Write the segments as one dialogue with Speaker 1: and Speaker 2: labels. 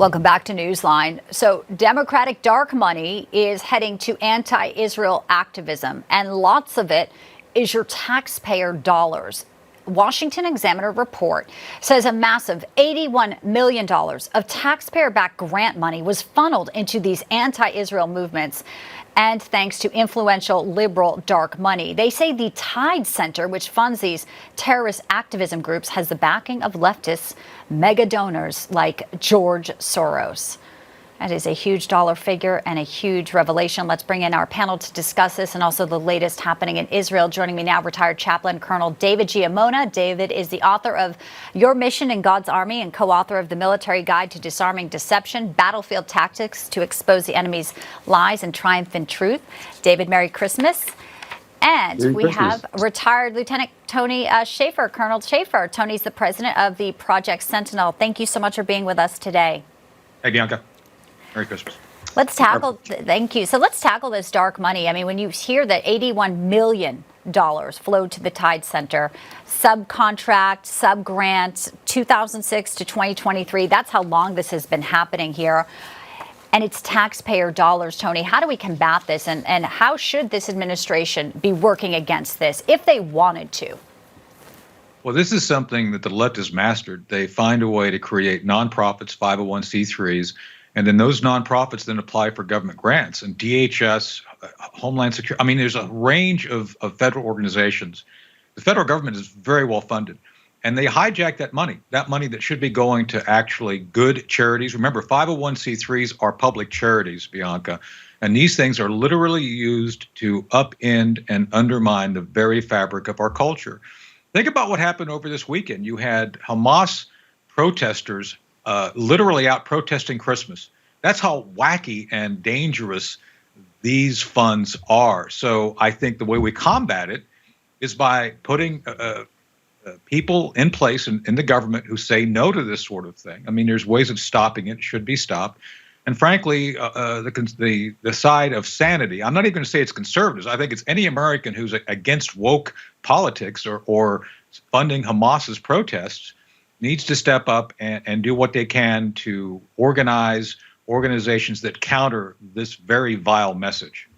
Speaker 1: Welcome back to Newsline. So, Democratic dark money is heading to anti-Israel activism, and lots of it is your taxpayer dollars. Washington Examiner report says a massive $81 million of taxpayer-backed grant money was funneled into these anti-Israel movements, and thanks to influential liberal dark money. They say the Tide Center, which funds these terrorist activism groups, has the backing of leftist mega donors like George Soros. That is a huge dollar figure and a huge revelation. Let's bring in our panel to discuss this and also the latest happening in Israel. Joining me now, retired chaplain Colonel David Giammona. David is the author of Your Mission in God's Army and co-author of the Military Guide to Disarming Deception, Battlefield Tactics to Expose the Enemy's Lies and Triumph in Truth. David, Merry Christmas. And
Speaker 2: Merry
Speaker 1: we
Speaker 2: Christmas.
Speaker 1: have retired Lieutenant Tony Schaefer, Colonel Schaefer. Tony's the president of the Project Sentinel. Thank you so much for being with us today.
Speaker 3: Hey, Bianca. Merry Christmas.
Speaker 1: Let's tackle, thank you. So let's tackle this dark money. I mean, when you hear that $81 million flowed to the Tide Center, subcontract, subgrant, 2006 to 2023, that's how long this has been happening here. And it's taxpayer dollars, Tony. How do we combat this? And how should this administration be working against this if they wanted to?
Speaker 3: Well, this is something that the left has mastered. They find a way to create nonprofits, 501c3s, and then those nonprofits then apply for government grants and DHS, Homeland Security. I mean, there's a range of federal organizations. The federal government is very well funded, and they hijack that money that should be going to actually good charities. Remember, 501c3s are public charities, Bianca, and these things are literally used to upend and undermine the very fabric of our culture. Think about what happened over this weekend. You had Hamas protesters literally out protesting Christmas. That's how wacky and dangerous these funds are. So I think the way we combat it is by putting people in place in the government who say no to this sort of thing. I mean, there's ways of stopping it. It should be stopped. And frankly, the side of sanity, I'm not even going to say it's conservatives. I think it's any American who's against woke politics or funding Hamas's protests needs to step up and do what they can to organize organizations that counter this very vile message.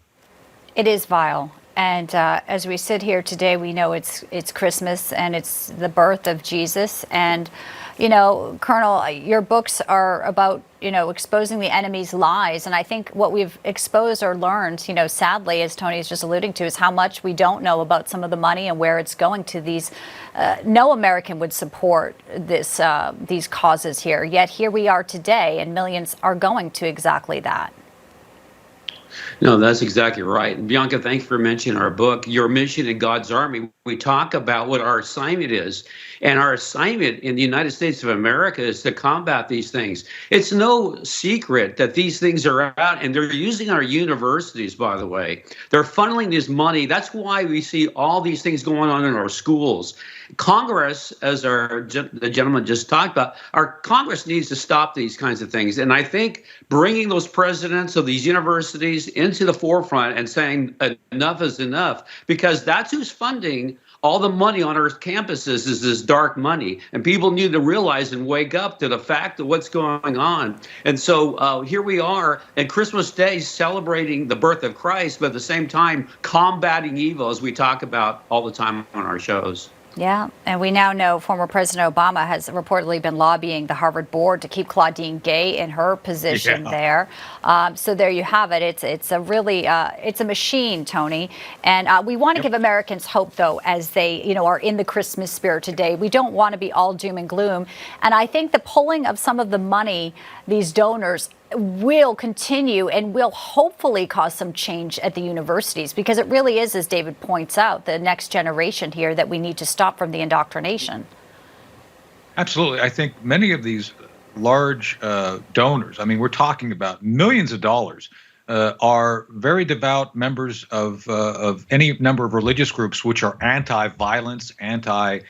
Speaker 1: It is vile. And as we sit here today, we know it's Christmas and it's the birth of Jesus. And, you know, Colonel, your books are about, you know, exposing the enemy's lies. And I think what we've exposed or learned, you know, sadly, as Tony is just alluding to, is how much we don't know about some of the money and where it's going to. These no American would support these causes here. Yet here we are today, and millions are going to exactly that.
Speaker 2: No, that's exactly right. And Bianca, thanks for mentioning our book, Your Mission in God's Army. We talk about what our assignment is. And our assignment in the United States of America is to combat these things. It's no secret that these things are out, and they're using our universities, by the way. They're funneling this money. That's why we see all these things going on in our schools. Congress, as the gentleman just talked about, our Congress needs to stop these kinds of things. And I think bringing those presidents of these universities into the forefront and saying enough is enough, because that's who's funding all the money on our campuses is this dark money. And people need to realize and wake up to the fact of what's going on. And so here we are at Christmas Day celebrating the birth of Christ, but at the same time combating evil, as we talk about all the time on our shows.
Speaker 1: Yeah, and we now know former President Obama has reportedly been lobbying the Harvard board to keep Claudine Gay in her position there. So there you have it. It's a really it's a machine, Tony. And we want to give Americans hope, though, as they are in the Christmas spirit today. We don't want to be all doom and gloom. And I think the pulling of some of the money, these donors, will continue and will hopefully cause some change at the universities, because it really is, as David points out, the next generation here that we need to stop from the indoctrination.
Speaker 3: Absolutely. I think many of these large donors, I mean, we're talking about millions of dollars, are very devout members of any number of religious groups which are anti-violence, anti-terror.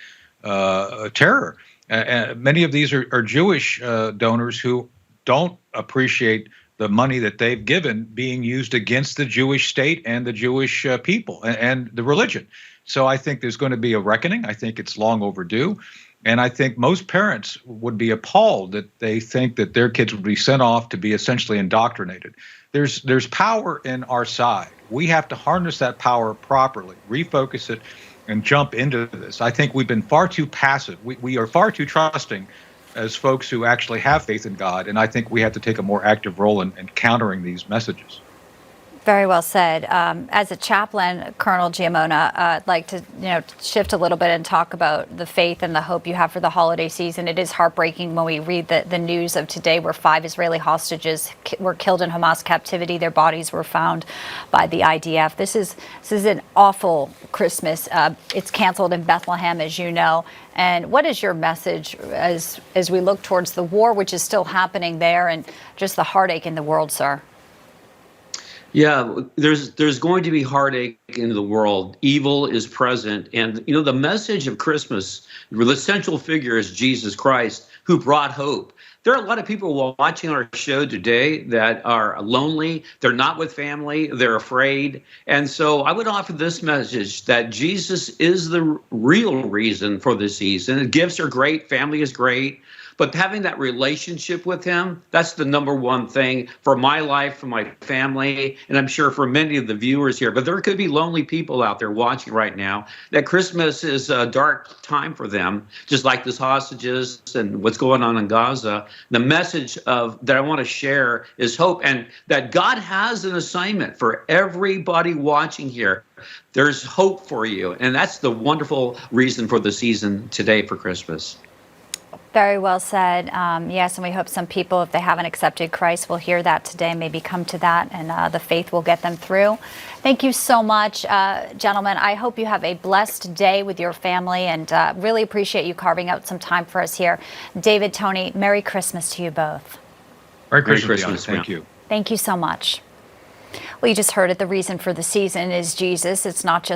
Speaker 3: Many of these are Jewish donors who don't appreciate the money that they've given being used against the Jewish state and the Jewish people and the religion. So I think there's going to be a reckoning. I think it's long overdue. And I think most parents would be appalled that they think that their kids would be sent off to be essentially indoctrinated. There's power in our side. We have to harness that power properly, refocus it, and jump into this. I think we've been far too passive. We are far too trusting as folks who actually have faith in God, and I think we have to take a more active role in countering these messages.
Speaker 1: Very well said. As a chaplain, Colonel Giammona, I'd like to shift a little bit and talk about the faith and the hope you have for the holiday season. It is heartbreaking when we read the news of today where 5 Israeli hostages were killed in Hamas captivity. Their bodies were found by the IDF. This is an awful Christmas. It's canceled in Bethlehem, as you know. And what is your message as we look towards the war, which is still happening there, and just the heartache in the world, sir?
Speaker 2: Yeah, there's going to be heartache in the world. Evil is present. And, the message of Christmas, the central figure is Jesus Christ, who brought hope. There are a lot of people watching our show today that are lonely. They're not with family. They're afraid. And so I would offer this message that Jesus is the real reason for the season. Gifts are great. Family is great. But having that relationship with him, that's the number one thing for my life, for my family, and I'm sure for many of the viewers here. But there could be lonely people out there watching right now that Christmas is a dark time for them, just like this hostages and what's going on in Gaza. The message that I want to share is hope, and that God has an assignment for everybody watching here. There's hope for you, and that's the wonderful reason for the season today for Christmas.
Speaker 1: Very well said. Yes, and we hope some people, if they haven't accepted Christ, will hear that today, maybe come to that, and the faith will get them through. Thank you so much, gentlemen. I hope you have a blessed day with your family, and really appreciate you carving out some time for us here. David, Tony, Merry Christmas to you both.
Speaker 3: Merry Christmas. Thank you.
Speaker 1: Thank you so much. Well, you just heard it. The reason for the season is Jesus. It's not just